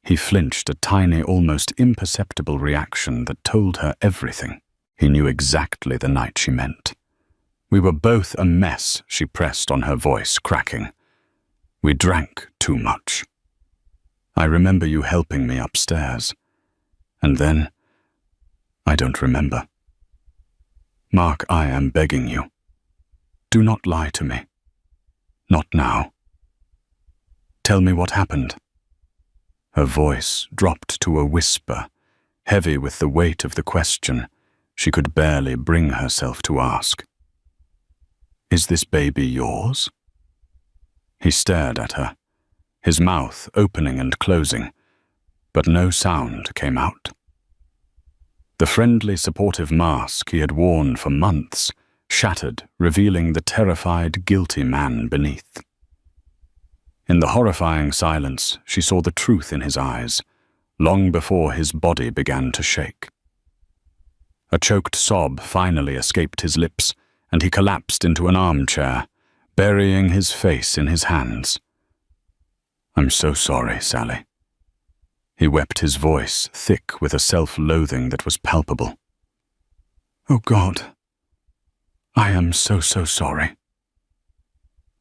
S1: He flinched, a tiny, almost imperceptible reaction that told her everything. He knew exactly the night she meant. "We were both a mess," she pressed on, her voice cracking. "We drank too much. I remember you helping me upstairs. And then, I don't remember. Mark, I am begging you. Do not lie to me. Not now. Tell me what happened." Her voice dropped to a whisper, heavy with the weight of the question she could barely bring herself to ask. "Is this baby yours?" He stared at her, his mouth opening and closing, but no sound came out. The friendly, supportive mask he had worn for months shattered, revealing the terrified, guilty man beneath. In the horrifying silence, she saw the truth in his eyes, long before his body began to shake. A choked sob finally escaped his lips, and he collapsed into an armchair, burying his face in his hands. "I'm so sorry, Sally." He wept, his voice thick with a self-loathing that was palpable. "Oh God, I am so sorry."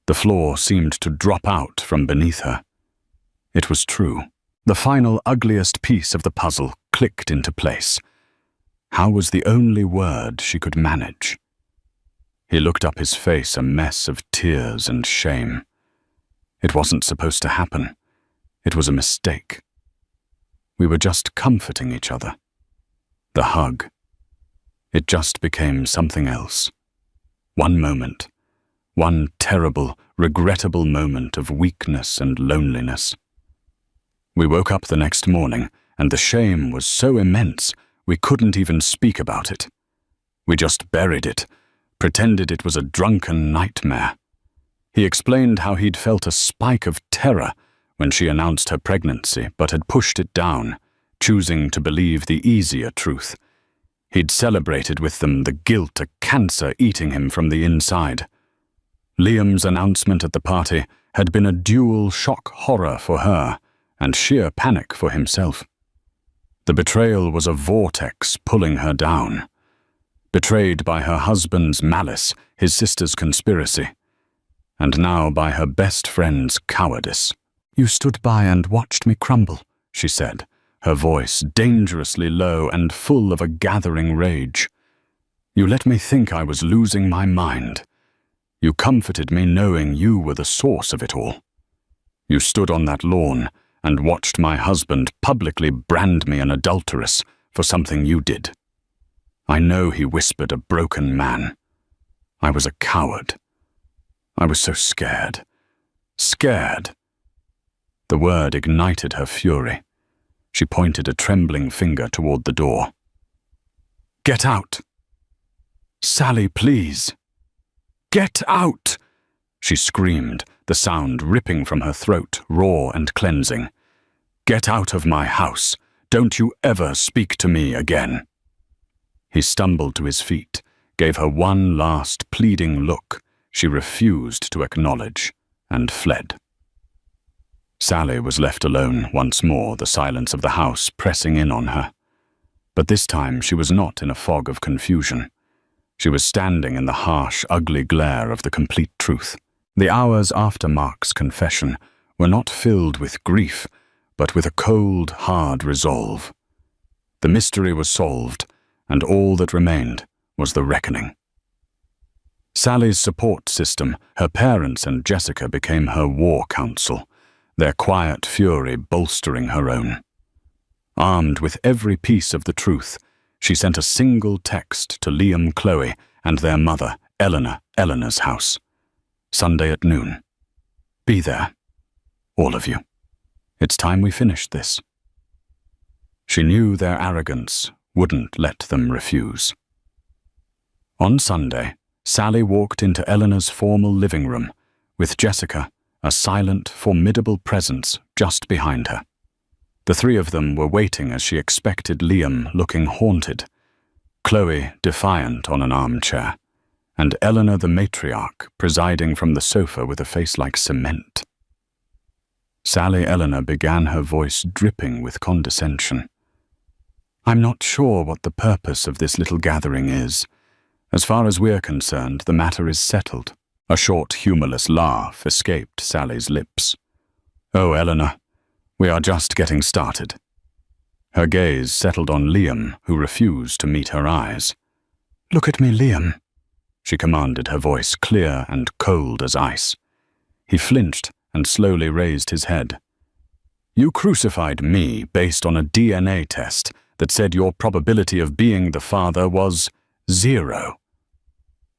S1: The floor seemed to drop out from beneath her. It was true. The final ugliest piece of the puzzle clicked into place. How was the only word she could manage? He looked up, his face a mess of tears and shame. It wasn't supposed to happen. It was a mistake. We were just comforting each other. The hug. It just became something else. One moment. One terrible, regrettable moment of weakness and loneliness. We woke up the next morning, and the shame was so immense we couldn't even speak about it. We just buried it, pretended it was a drunken nightmare. He explained how he'd felt a spike of terror when she announced her pregnancy, but had pushed it down, choosing to believe the easier truth. He'd celebrated with them the guilt, a cancer eating him from the inside. Liam's announcement at the party had been a dual shock horror for her and sheer panic for himself. The betrayal was a vortex pulling her down. Betrayed by her husband's malice, his sister's conspiracy, and now by her best friend's cowardice. "You stood by and watched me crumble," she said, her voice dangerously low and full of a gathering rage. "You let me think I was losing my mind. You comforted me knowing you were the source of it all. You stood on that lawn and watched my husband publicly brand me an adulteress for something you did. I know he whispered a broken man. I was a coward. I was so scared. Scared." The word ignited her fury. She pointed a trembling finger toward the door. "Get out! Sally, please! Get out!" she screamed, the sound ripping from her throat, raw and cleansing. "Get out of my house! Don't you ever speak to me again!" He stumbled to his feet, gave her one last pleading look she refused to acknowledge, and fled. Sally was left alone once more, the silence of the house pressing in on her. But this time she was not in a fog of confusion. She was standing in the harsh, ugly glare of the complete truth. The hours after Mark's confession were not filled with grief, but with a cold, hard resolve. The mystery was solved, and all that remained was the reckoning. Sally's support system, her parents and Jessica, became her war council, their quiet fury bolstering her own. Armed with every piece of the truth, she sent a single text to Liam, Chloe, and their mother, Eleanor's house. "Sunday at noon. Be there. All of you. It's time we finished this." She knew their arrogance wouldn't let them refuse. On Sunday, Sally walked into Eleanor's formal living room, with Jessica, a silent, formidable presence, just behind her. The three of them were waiting as she expected, Liam looking haunted, Chloe defiant on an armchair, and Eleanor the matriarch presiding from the sofa with a face like cement. Sally Eleanor began, her voice dripping with condescension. "I'm not sure what the purpose of this little gathering is. As far as we're concerned, the matter is settled." A short, humorless laugh escaped Sally's lips. "Oh, Eleanor, we are just getting started." Her gaze settled on Liam, who refused to meet her eyes. "Look at me, Liam," she commanded, her voice clear and cold as ice. He flinched and slowly raised his head. "You crucified me based on a DNA test that said your probability of being the father was 0.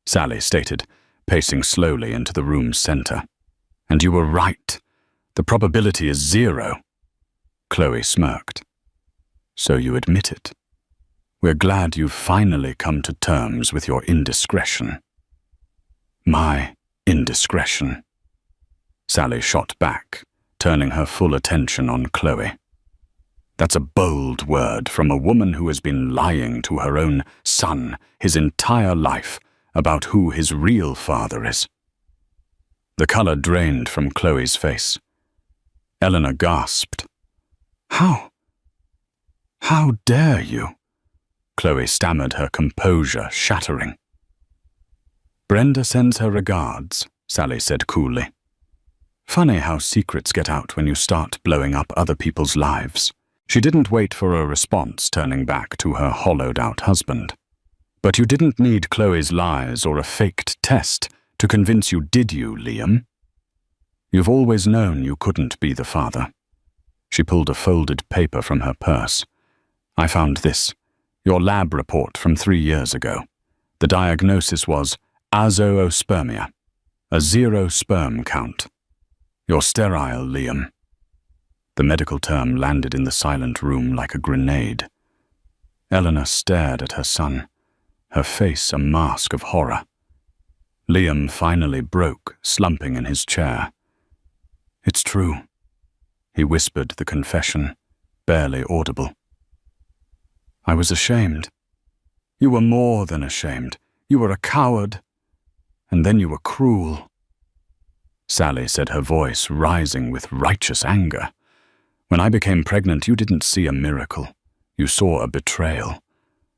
S1: Sally stated, pacing slowly into the room's center. "And you were right. The probability is 0. Chloe smirked. "So you admit it. We're glad you've finally come to terms with your indiscretion." "My indiscretion," Sally shot back, turning her full attention on Chloe. That's a bold word from a woman who has been lying to her own son his entire life about who his real father is. The color drained from Chloe's face. Eleanor gasped. How dare you? Chloe stammered, her composure shattering. Brenda sends her regards, Sally said coolly. Funny how secrets get out when you start blowing up other people's lives. She didn't wait for a response, turning back to her hollowed-out husband. But you didn't need Chloe's lies or a faked test to convince you, did you, Liam? You've always known you couldn't be the father. She pulled a folded paper from her purse. I found this, your lab report from 3 years ago. The diagnosis was azoospermia, a 0 sperm count. You're sterile, Liam. The medical term landed in the silent room like a grenade. Eleanor stared at her son, her face a mask of horror. Liam finally broke, slumping in his chair. It's true, he whispered the confession, barely audible. I was ashamed. You were more than ashamed. You were a coward. And then you were cruel. Sally said, her voice rising with righteous anger. When I became pregnant, you didn't see a miracle. You saw a betrayal.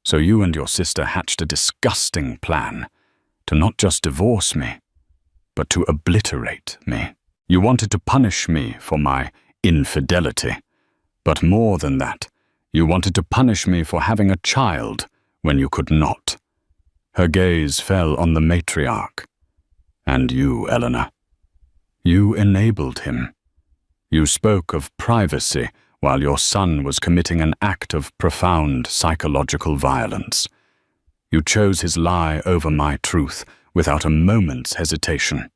S1: So you and your sister hatched a disgusting plan to not just divorce me, but to obliterate me. You wanted to punish me for my infidelity. But more than that, you wanted to punish me for having a child when you could not. Her gaze fell on the matriarch. And you, Eleanor. You enabled him. You spoke of privacy while your son was committing an act of profound psychological violence. You chose his lie over my truth without a moment's hesitation.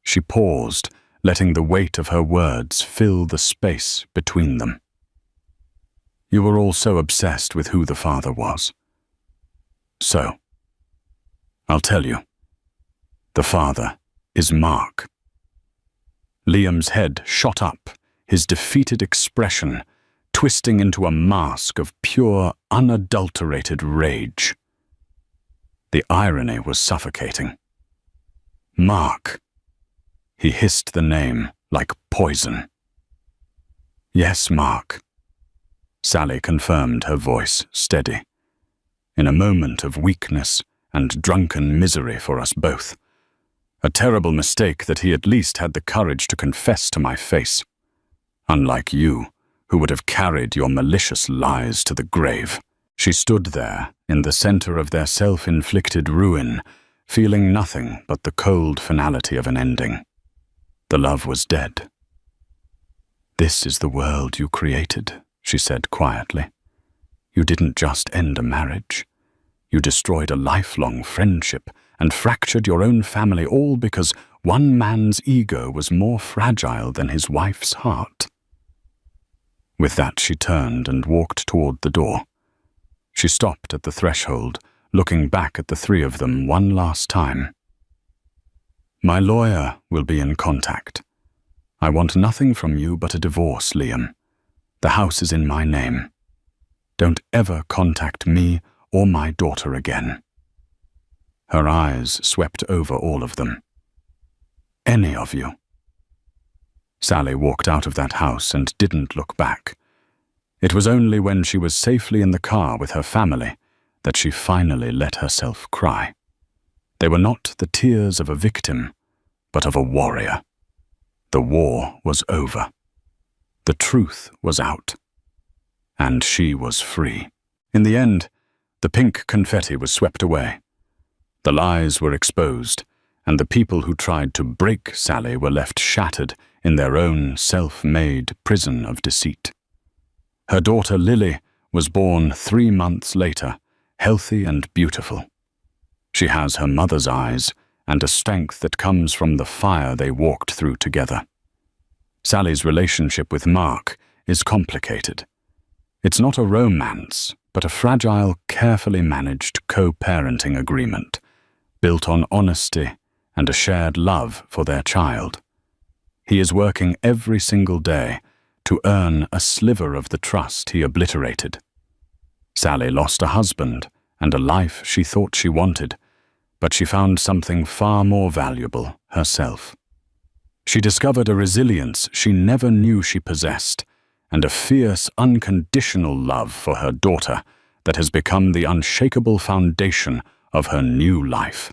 S1: She paused, letting the weight of her words fill the space between them. You were all so obsessed with who the father was. So, I'll tell you. The father is Mark. Liam's head shot up, his defeated expression twisting into a mask of pure, unadulterated rage. The irony was suffocating. Mark. He hissed the name like poison. Yes, Mark. Sally confirmed, her voice steady. In a moment of weakness and drunken misery for us both. A terrible mistake that he at least had the courage to confess to my face. Unlike you, who would have carried your malicious lies to the grave. She stood there, in the center of their self-inflicted ruin, feeling nothing but the cold finality of an ending. The love was dead. This is the world you created, she said quietly. You didn't just end a marriage. You destroyed a lifelong friendship and fractured your own family, all because one man's ego was more fragile than his wife's heart. With that, she turned and walked toward the door. She stopped at the threshold, looking back at the three of them one last time. My lawyer will be in contact. I want nothing from you but a divorce, Liam. The house is in my name. Don't ever contact me or my daughter again. Her eyes swept over all of them. Any of you. Sally walked out of that house and didn't look back. It was only when she was safely in the car with her family that she finally let herself cry. They were not the tears of a victim, but of a warrior. The war was over. The truth was out. And she was free. In the end, the pink confetti was swept away. The lies were exposed, and the people who tried to break Sally were left shattered in their own self-made prison of deceit. Her daughter Lily was born 3 months later, healthy and beautiful. She has her mother's eyes and a strength that comes from the fire they walked through together. Sally's relationship with Mark is complicated. It's not a romance, but a fragile, carefully managed co-parenting agreement, built on honesty and a shared love for their child. He is working every single day to earn a sliver of the trust he obliterated. Sally lost a husband and a life she thought she wanted, but she found something far more valuable herself. She discovered a resilience she never knew she possessed, and a fierce, unconditional love for her daughter that has become the unshakable foundation of her new life.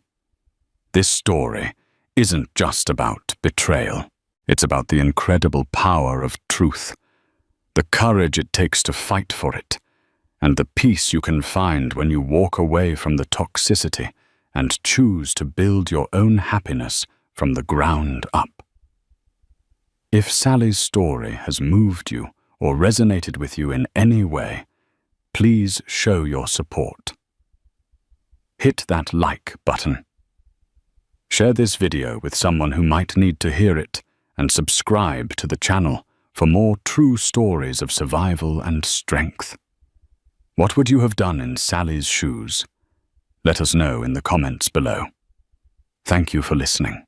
S1: This story isn't just about betrayal. It's about the incredible power of truth, the courage it takes to fight for it, and the peace you can find when you walk away from the toxicity and choose to build your own happiness from the ground up. If Sally's story has moved you or resonated with you in any way, please show your support. Hit that like button. Share this video with someone who might need to hear it, and subscribe to the channel for more true stories of survival and strength. What would you have done in Sally's shoes? Let us know in the comments below. Thank you for listening.